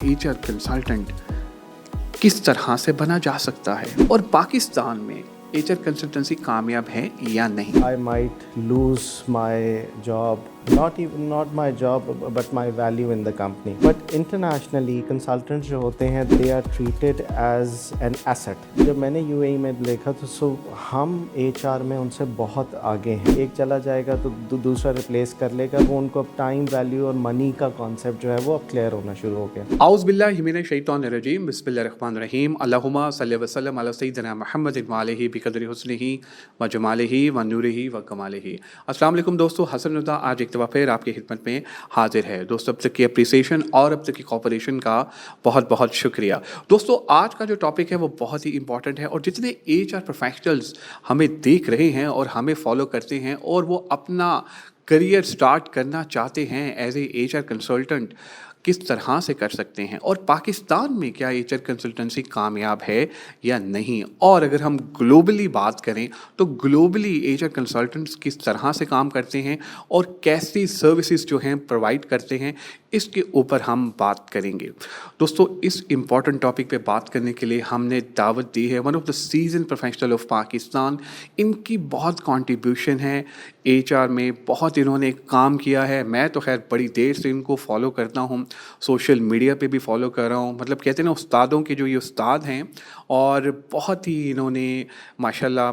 HR consultant किस तरह से बना जा सकता है और पाकिस्तान में HR कंसल्टेंसी कामयाब है या नहीं। I might lose my job, not my job, but my value in the company. But internationally, consultants जो होते हैं, they are treated as an asset. जब मैंने UAE में देखा तो हम HR में उनसे बहुत आगे हैं। एक चला जाएगा तो दूसरा रिप्लेस कर लेगा, वो उनको अब टाइम वैल्यू और मनी का कॉन्सेप्ट जो है वो अब क्लियर होना शुरू हो गया। औज़ बिल्लाहि मिनश शैतानिर-रजीम, बिस्मिल्लाहिर्रहमानिर्रहीम, अल्लाहुम्मा सल्लि व सल्लिम अला सय्यिदिना मुहम्मदिन व आलिहि बिक़द्रि हुस्निही व जमालिही व नूरिही व कमालिही। अस्सलाम वालेकुम दोस्तों, हसन रज़ा आज एक दफ़ा फिर आपकी खिदमत में हाजिर है। दोस्तों, अब तक की अप्रिसिएशन और अब तक की कोऑपरेशन का बहुत बहुत शुक्रिया। दोस्तों, आज का जो टॉपिक है वो बहुत ही इंपॉर्टेंट है और जितने HR प्रोफेशनल्स हमें देख रहे हैं और हमें फॉलो करते हैं और वो अपना करियर स्टार्ट करना चाहते हैं एज ए HR कंसल्टेंट, किस तरह से कर सकते हैं और पाकिस्तान में क्या HR कंसल्टेंसी कामयाब है या नहीं। और अगर हम ग्लोबली बात करें तो ग्लोबली HR कंसल्टेंट्स किस तरह से काम करते हैं और कैसी सर्विसेज जो हैं प्रोवाइड करते हैं, इसके ऊपर हम बात करेंगे। दोस्तों, इस इम्पॉर्टेंट टॉपिक पे बात करने के लिए हमने दावत दी है one of the season professional of Pakistan. इनकी बहुत कंट्रीब्यूशन है HR में, बहुत इन्होंने काम किया है। मैं तो खैर बड़ी देर से इनको फॉलो करता हूँ, सोशल मीडिया पे भी फॉलो कर रहा हूँ। मतलब कहते हैं ना, उस्तादों के जो ये उस्ताद हैं और बहुत ही इन्होंने माशाल्लाह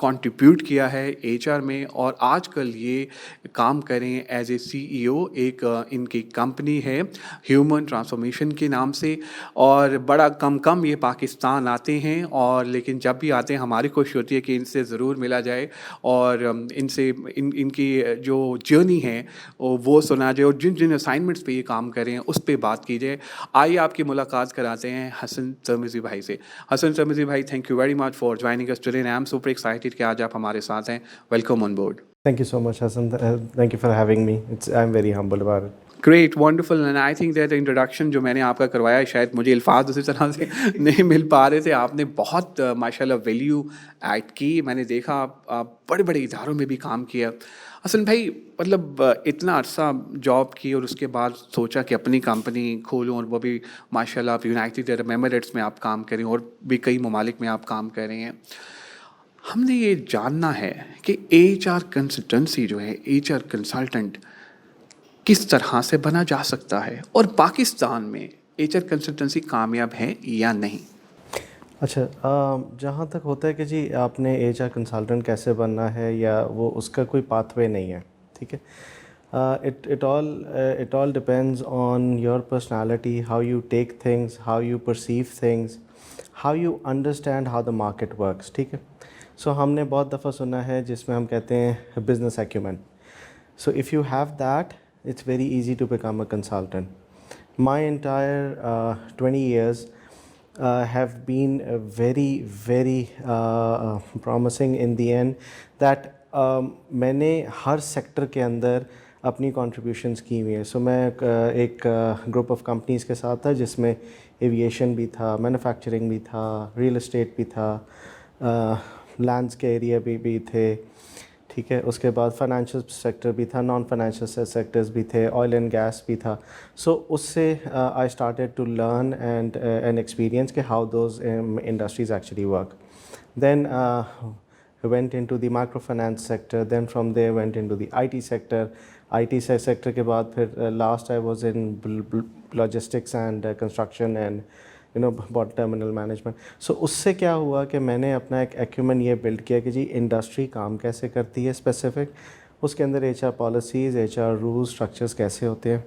कंट्रीब्यूट किया है HR में और आजकल ये काम करें एज ए CEO। एक इनकी कंपनी है ह्यूमन ट्रांसफॉर्मेशन के नाम से और बड़ा कम ये पाकिस्तान आते हैं और लेकिन जब भी आते हैं हमारी कोशिश होती है कि इनसे ज़रूर मिला जाए और इनसे इनकी जो जर्नी है वो सुना जाए और जिन जिन असाइनमेंट्स पे ये काम करें उस पे बात की जाए। आइए आपकी मुलाकात कराते हैं हसन तरमिज़ी भाई से। हसन तरमिज़ी भाई, thank you very much for joining us today and I am super excited कि आज आप हमारे साथ हैं। Welcome on board. Thank you so much, Hassan. Thank you for having me. I'm very humble about it. Great, wonderful and I think that introduction जो मैंने आपका करवाया, शायद मुझे अल्फाज उसी तरह से नहीं मिल पा रहे थे। आपने बहुत माशाल्लाह वैल्यू ऐड की। मैंने देखा आप बड़े बड़े इदारों में भी काम किया। हसन भाई, मतलब इतना अरसा जॉब की और उसके बाद सोचा कि अपनी कंपनी खोलूं और वो भी माशाल्लाह आप यूनाइटेड अरब एमिरेट्स में आप काम करें और भी कई ममालिक में आप काम कर रहे हैं। हमने ये जानना है कि HR कंसल्टेंसी जो है, HR कंसल्टेंट किस तरह से बना जा सकता है और पाकिस्तान में HR कंसल्टेंसी कामयाब है या नहीं। अच्छा, जहाँ तक होता है कि जी आपने HR कंसल्टेंट कैसे बनना है या वो उसका कोई पाथवे नहीं है, ठीक है। It all depends on your personality, how you take things, how you perceive things, how you understand how the market works, ठीक है। सो हमने बहुत दफ़ा सुना है जिसमें हम कहते हैं business acumen. So if you have that, it's very easy to become a consultant. My entire 20 years have been very promising in the end that मैंने हर सेक्टर के अंदर अपनी contributions की हुई है। So मैं एक ग्रुप ऑफ कंपनीज़ के साथ था जिसमें एविएशन भी था, मैन्युफैक्चरिंग भी था, रियल एस्टेट भी था, लैंड्स के एरिया भी थे, ठीक है। उसके बाद फाइनेंशियल सेक्टर भी था, नॉन फाइनेंशियल सेक्टर्स भी थे, ऑयल एंड गैस भी था। सो उससे I started to learn and experience के how those industries actually work. Then went into the microfinance sector, then from there went into the IT sector. IT sector के बाद फिर last I was in logistics and construction and port terminal management. So उससे क्या हुआ कि मैंने अपना एक एक्यूमेन ये बिल्ड किया कि जी इंडस्ट्री काम कैसे करती है स्पेसिफिक, उसके अंदर HR policies, HR rules, structures कैसे होते हैं।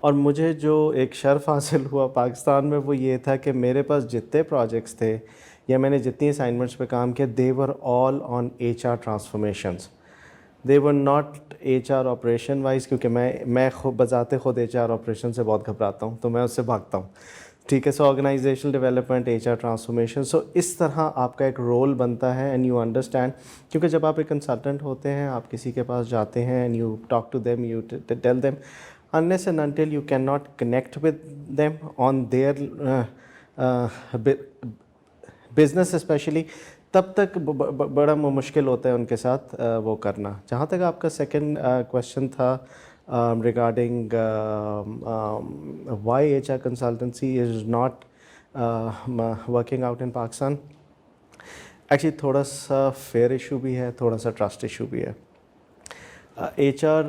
और मुझे जो एक शर्फ हासिल हुआ पाकिस्तान में वो ये था कि मेरे पास जितने प्रोजेक्ट्स थे या मैंने जितनी असाइनमेंट्स पे काम किया, they were all on HR transformations, they were not HR operation wise, क्योंकि मैं खुद बजाते खुद HR ऑपरेशन से बहुत घबराता हूँ, तो मैं उससे भागता हूँ, ठीक है। सो ऑर्गेनाइजेशनल डेवलपमेंट, HR ट्रांसफॉर्मेशन, सो इस तरह आपका एक रोल बनता है एंड यू अंडरस्टैंड। क्योंकि जब आप एक कंसल्टेंट होते हैं, आप किसी के पास जाते हैं and you talk to them, you tell them, unless and until you can not connect with them on their business specially, तब तक बड़ा मुश्किल होता है उनके साथ वो करना। जहाँ तक आपका सेकंड क्वेश्चन था regarding why HR consultancy is not working out in Pakistan. Actually थोड़ा सा फेयर इशू भी है, थोड़ा सा ट्रस्ट इशू भी है. HR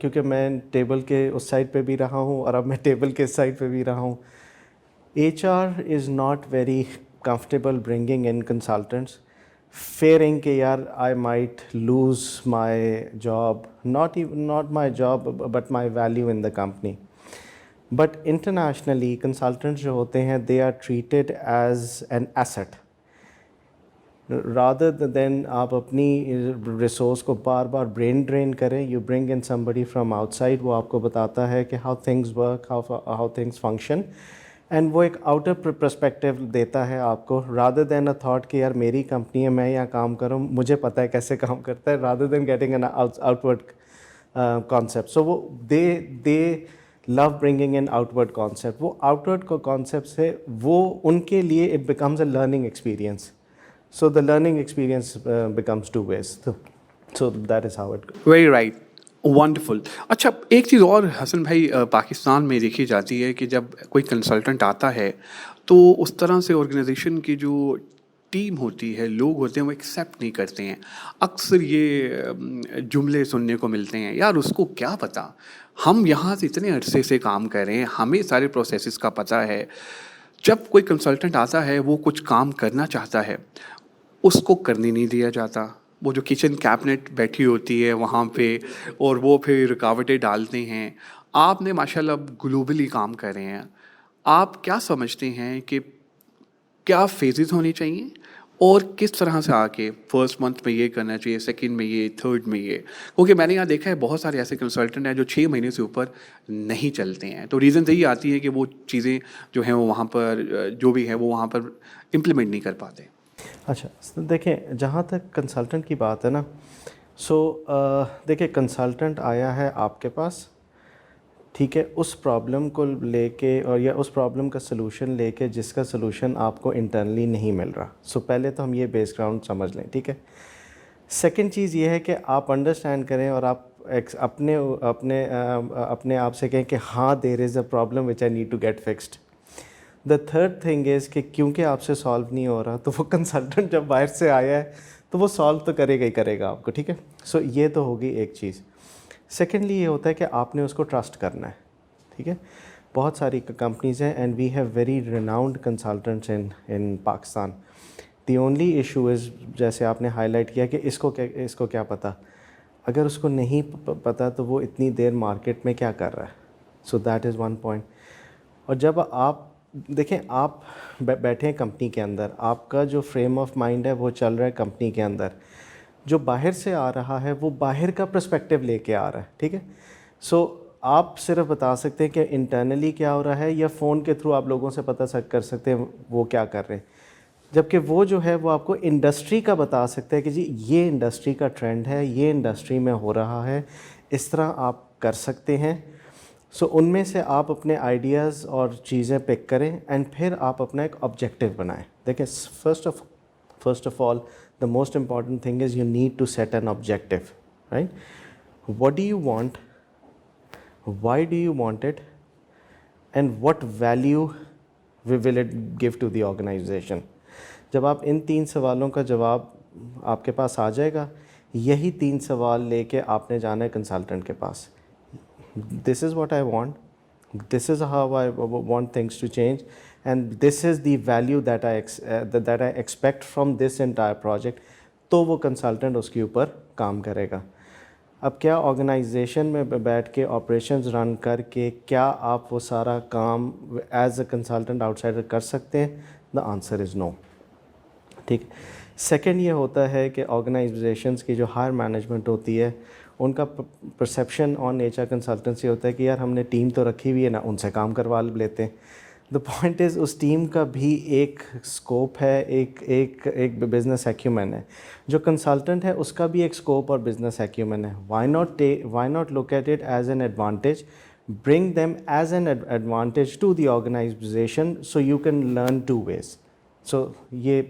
क्योंकि मैं टेबल के उस साइड पे भी रहा हूँ और अब मैं टेबल के इस साइड पे भी रहा हूँ. HR is not very comfortable bringing in consultants, fearing कि यार I might lose my job, not my job but my value in the company. But internationally consultants जो होते हैं they are treated as an asset. Rather than आप अपनी resource को बार बार brain drain करें, you bring in somebody from outside, वो आपको बताता है कि how things work, how things function. And वो एक आउटर पर्सपेक्टिव देता है आपको, रादर देन अ थॉट कि यार मेरी कंपनी है, मैं यहाँ काम कर रहा हूँ, मुझे पता है कैसे काम करता है, rather than getting an outward concept. So वो they love bringing in outward concept. वो आउटवर्ड को कॉन्सेप्ट से वो उनके लिए it becomes a learning experience. So the learning experience becomes two ways. So that is how it. Very right, wonderful. अच्छा, एक चीज़ और हसन भाई, पाकिस्तान में देखी जाती है कि जब कोई कंसल्टेंट आता है तो उस तरह से ऑर्गेनाइजेशन की जो टीम होती है, लोग होते हैं, वो एक्सेप्ट नहीं करते हैं. अक्सर ये जुमले सुनने को मिलते हैं, यार उसको क्या पता, हम यहाँ से इतने अरसे से काम कर रहे हैं, हमें सारे प्रोसेसेस का पता है. जब कोई कंसल्टेंट आता है, वो कुछ काम करना चाहता है, उसको करने नहीं दिया जाता. वो जो किचन कैबिनेट बैठी होती है वहाँ पे, और वो फिर रुकावटें डालते हैं. आपने माशाल्लाह ग्लोबली काम कर रहे हैं, आप क्या समझते हैं कि क्या फेजेस होने चाहिए और किस तरह से आके फर्स्ट मंथ में ये करना चाहिए, सेकंड में ये, थर्ड में ये? क्योंकि मैंने यहाँ देखा है बहुत सारे ऐसे कंसल्टेंट हैं जो 6 महीने से ऊपर नहीं चलते हैं. तो रीज़न यही आती है कि वो चीज़ें जो हैं वो वहाँ पर जो भी है वो वहाँ पर इम्प्लीमेंट नहीं कर पाते. अच्छा, देखें जहाँ तक कंसल्टेंट की बात है ना, देखिए कंसल्टेंट आया है आपके पास, ठीक है, उस प्रॉब्लम को लेके और या उस प्रॉब्लम का सलूशन लेके जिसका सलूशन आपको इंटरनली नहीं मिल रहा. पहले तो हम ये बैकग्राउंड समझ लें, ठीक है. सेकंड चीज़ ये है कि आप अंडरस्टैंड करें और आप अपने आप से कहें कि हाँ there is a problem which I need to get fixed. The third thing is कि क्योंकि आपसे सॉल्व नहीं हो रहा तो वो कंसल्टेंट जब बाहर से आया है तो वो सॉल्व तो करेगा ही करेगा आपको, ठीक है. ये तो होगी एक चीज़. सेकेंडली ये होता है कि आपने उसको ट्रस्ट करना है, ठीक है. बहुत सारी कंपनीज़ हैं and we have very renowned consultants in Pakistan. The only issue is, जैसे आपने हाईलाइट किया कि इसको क्या पता. अगर उसको नहीं पता तो वो इतनी देर मार्केट में क्या कर रहा है. That is one point. और जब आप देखें, आप बैठे हैं कंपनी के अंदर, आपका जो फ्रेम ऑफ माइंड है वो चल रहा है कंपनी के अंदर, जो बाहर से आ रहा है वो बाहर का पर्सपेक्टिव लेके आ रहा है, ठीक है. आप सिर्फ बता सकते हैं कि इंटरनली क्या हो रहा है, या फ़ोन के थ्रू आप लोगों से पता कर सकते हैं वो क्या कर रहे हैं, जबकि वो जो है वो आपको इंडस्ट्री का बता सकता है कि जी ये इंडस्ट्री का ट्रेंड है, ये इंडस्ट्री में हो रहा है, इस तरह आप कर सकते हैं. उनमें से आप अपने आइडियाज़ और चीज़ें पिक करें एंड फिर आप अपना एक ऑब्जेक्टिव बनाएं. देखिए, first of all the most important thing is you need to set an objective, right. What do you want, why do you want it, and what value will it give to the organisation. जब आप इन 3 सवालों का जवाब आपके पास आ जाएगा, यही 3 सवाल लेके आपने जाना है कंसल्टेंट के पास. This is what I want, this is how I want things to change, and this is the value that I expect from this entire project. तो वो कंसल्टेंट उसके ऊपर काम करेगा. अब क्या ऑर्गेनाइजेशन में बैठ के ऑपरेशंस रन करके क्या आप वो सारा काम एज अ कंसल्टेंट आउटसाइडर कर सकते हैं? द आंसर इज़ नो, ठीक. सेकेंड ये होता है कि ऑर्गेनाइजेशंस की जो हायर मैनेजमेंट होती है उनका परसेप्शन ऑन नेचर कंसल्टेंसी होता है कि यार हमने टीम तो रखी हुई है ना, उनसे काम करवा लेते हैं. द पॉइंट इज़ उस टीम का भी एक स्कोप है, एक बिज़नेस एक्यूमेन है. जो कंसल्टेंट है उसका भी एक स्कोप और बिज़नेस एक्यूमेन है. Why not look at it as an advantage, bring them as an advantage to the organization so you can learn 2 ways, سو یہ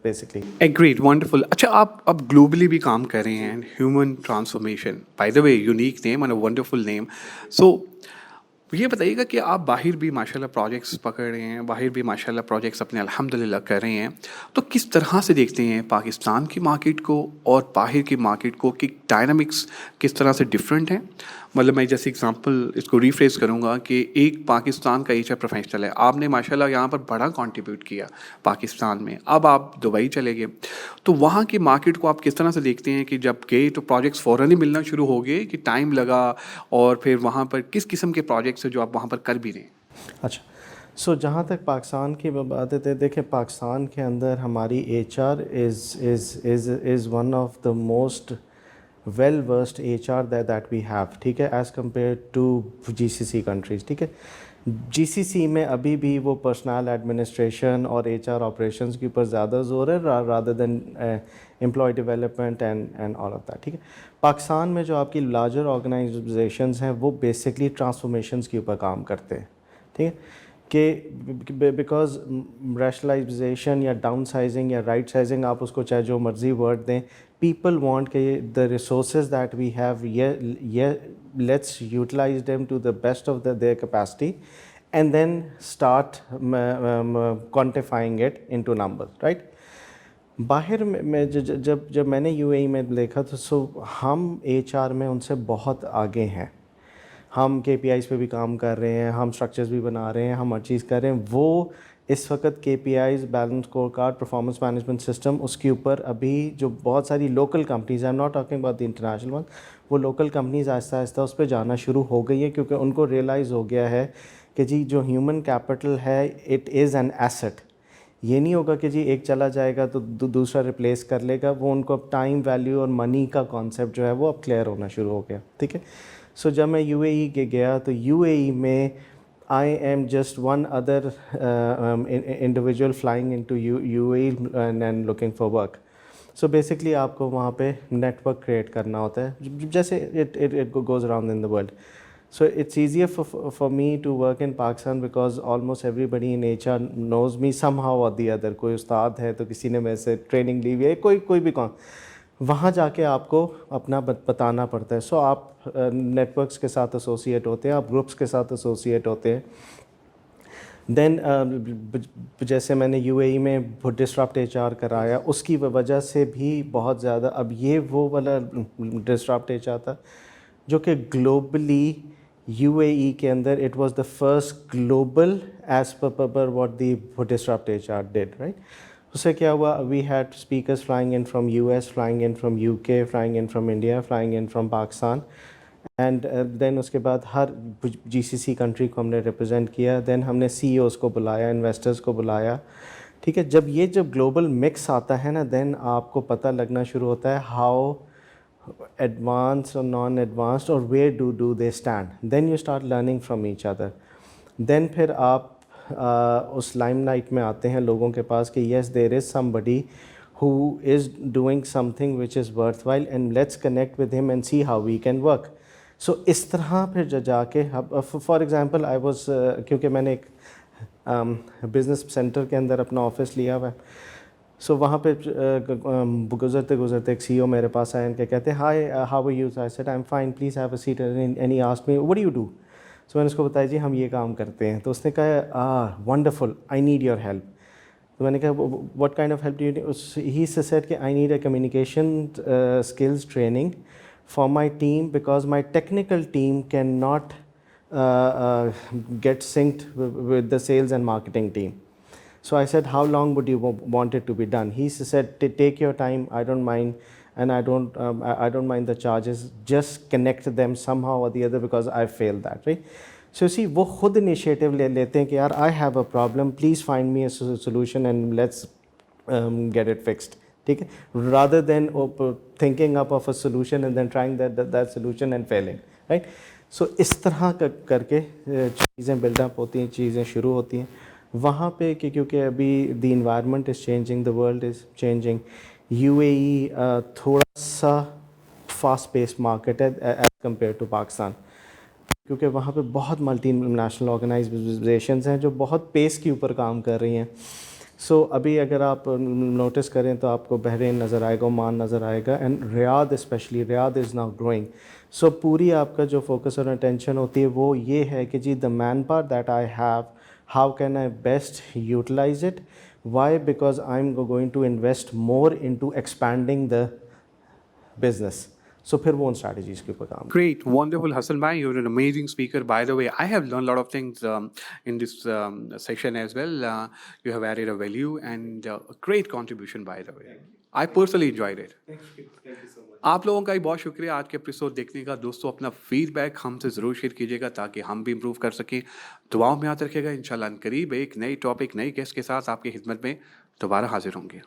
بیسکلی. Agreed, wonderful. اچھا آپ اب گلوبلی بھی کام کر رہے ہیں، human transformation, by the way unique name and a wonderful name. So یہ بتائیے گا کہ آپ باہر بھی ماشاء اللہ پروجیکٹس پکڑ رہے ہیں، باہر بھی ماشاء اللہ پروجیکٹس اپنے الحمد للہ کر رہے ہیں، تو کس طرح سے دیکھتے ہیں پاکستان کی مارکیٹ کو اور باہر کی مارکیٹ کو، کہ ڈائنامکس کس طرح سے ڈفرینٹ ہیں؟ مطلب میں جیسے اگزامپل اس کو ریفریز کروں گا کہ ایک پاکستان کا ایچ آر پروفیشنل ہے، آپ نے ماشاء اللہ یہاں پر بڑا کنٹریبیوٹ کیا پاکستان میں، اب آپ دبئی چلے گئے، تو وہاں کی مارکیٹ کو آپ کس طرح سے دیکھتے ہیں کہ جب گئے تو پروجیکٹس فوراً ہی ملنا شروع ہو گئے کہ ٹائم لگا، اور پھر وہاں پر کس قسم کے پروجیکٹس ہیں جو آپ وہاں پر کر بھی رہے ہیں؟ اچھا، سو جہاں تک پاکستان کی بات ہے، دیکھیں پاکستان کے اندر ہماری H R is one of the most well versed H R that we have, ٹھیک ہے، as compare to G C C countries. ٹھیک ہے، جی سی سی میں ابھی بھی وہ پرسنل ایڈمنسٹریشن اور ایچ آر آپریشنس کے اوپر زیادہ زور ہے rather than employee development and all of that. ٹھیک ہے، پاکستان میں جو آپ کی لارجر آرگنائزیشنز ہیں وہ بیسکلی ٹرانسفارمیشنس کے اوپر کام کرتے ہیں. ٹھیک ہے، کہ بیکاز ریشنلائزیشن یا ڈاؤن سائزنگ یا رائٹ سائزنگ، آپ اس کو چاہے جو مرضی ورڈ دیں، پیپل وانٹ کہ the resources that we have let's utilise them to the best of their capacity and then start quantifying it into number, right. باہر میں جب میں نے یو اے ای میں دیکھا تو سو ہم ایچ آر میں ان سے بہت آگے ہیں. ہم کے پی آئیز پہ بھی کام کر رہے ہیں، ہم اسٹرکچرز بھی بنا رہے ہیں، ہم ہر چیز کر رہے ہیں. وہ اس وقت K P I's, balance score card, performance management system, اس کے اوپر ابھی جو بہت ساری local companies, I am not talking about the international one, وہ لوکل کمپنیز آہستہ آہستہ اس پہ جانا شروع ہو گئی ہیں، کیونکہ ان کو ریئلائز ہو گیا ہے کہ جی جو ہیومن کیپٹل ہے اٹ از این ایسٹ. یہ نہیں ہوگا کہ جی ایک چلا جائے گا تو دوسرا ریپلیس کر لے گا. وہ ان کو اب ٹائم ویلیو اور منی کا کانسیپٹ جو ہے وہ اب کلیئر ہونا شروع ہو گیا. ٹھیک ہے، سو جب میں یو اے ای کے گیا تو یو اے ای میں I am just one other individual flying into U A E and looking for work. So basically آپ کو وہاں پہ نیٹ ورک کریٹ کرنا ہوتا ہے جیسے it goes around in the world. So it's easier for me to work in Pakistan because almost everybody in HR knows me somehow or the other. کوئی استاد ہے تو کسی نے میرے سے ٹریننگ لی ہوئی ہے، کوئی بھی کون، وہاں جا کے آپ کو اپنا بتانا پڑتا ہے. سو آپ نیٹ ورکس کے ساتھ ایسوسیٹ ہوتے ہیں، آپ گروپس کے ساتھ ایسوسیٹ ہوتے ہیں. دین جیسے میں نے یو اے ای میں ڈسرپٹ ایچ آر کرایا، اس کی وجہ سے بھی بہت زیادہ اب یہ وہ والا ڈسرپٹ ایچ آر تھا جو کہ گلوبلی یو اے ای کے اندر it was the first global as per what the disrupt H R did, right. اس سے کیا ہوا، we had speakers flying in from U S, flying in from U K, flying in from India, flying in from Pakistan, and then اس کے بعد ہر جی C سی country کو ہم نے ریپرزینٹ کیا. دین ہم نے سی ای اوز کو بلایا، انویسٹرز کو بلایا. ٹھیک ہے، جب گلوبل مکس آتا ہے نا، دین آپ کو پتہ لگنا شروع ہوتا ہے ہاؤ ایڈوانس اور نان ایڈوانسڈ اور where do they stand. Then you start learning from each other. Then پھر آپ اس لائم لائٹ میں آتے ہیں لوگوں کے پاس کہ yes there is somebody who is doing something which is worthwhile and let's connect with him and see how we can work. So اس طرح پھر جا کے فار ایگزامپل آئی واز، کیونکہ میں نے ایک بزنس سینٹر کے اندر اپنا آفس لیا ہوا ہے، سو وہاں پہ گزرتے ایک سی او میرے پاس آئے، ان کے کہتے ہیں hi how are you, I said I am fine please have a seat, and he asked me what do you do. So میں نے اس کو بتایا جی ہم یہ کام کرتے ہیں. تو اس نے کہا wonderful, I need your help. تو میں نے کہا what kind of help do you need? He said کہ I need a communication skills training for my team because my technical team cannot get synced with the sales and marketing team. So I said, how long would you want it to be done? He said, take your time, I don't mind, and I don't mind the charges, just connect them somehow or the other because I failed that, right? So see, وہ خود initiative لیتے ہیں کہ یار I have a problem, please find me a solution and let's get it fixed. ٹھیک ہے، rather than thinking up of a solution and then trying that solution and failing, right. So اس طرح کر کے چیزیں بلڈ اپ ہوتی ہیں، چیزیں شروع ہوتی ہیں وہاں پہ کہ کیونکہ ابھی the environment is changing, the world is changing. U A E تھوڑا سا فاسٹ پیسڈ مارکیٹ ہے ایز کمپیئر ٹو پاکستان، کیونکہ وہاں پہ بہت ملٹی نیشنل آرگنائزیشنز ہیں جو بہت پیس کے اوپر کام کر رہی ہیں. سو ابھی اگر آپ نوٹس کریں تو آپ کو بحرین نظر آئے گا، عمان نظر آئے گا، and Riyadh specially, Riyadh is now growing. So پوری آپ کا جو فوکس اور اٹینشن ہوتی ہے وہ یہ ہے کہ جی the manpower that I have, how can I best utilise it. Why? Because I am going to invest more in to expanding the business. So پھر وہ ان اسٹریٹجیز کے اوپر کام. Great, wonderful, Hassan bhai. You're an amazing speaker. By the way, I have learned a lot of things in this session as well. You have added a value and a great contribution, by the way. I personally enjoyed it. Thank you so much. آپ لوگوں کا بھی بہت شکریہ آج کے episode دیکھنے کا. دوستو اپنا فیڈ بیک ہم سے ضرور شیئر کیجیے گا تاکہ ہم بھی امپروو کر سکیں. دعاؤں میں یاد رکھیے گا. انشاءاللہ قریب ایک نئی ٹاپک، نئی گیسٹ کے ساتھ آپ کی خدمت میں دوبارہ حاضر ہوں گے.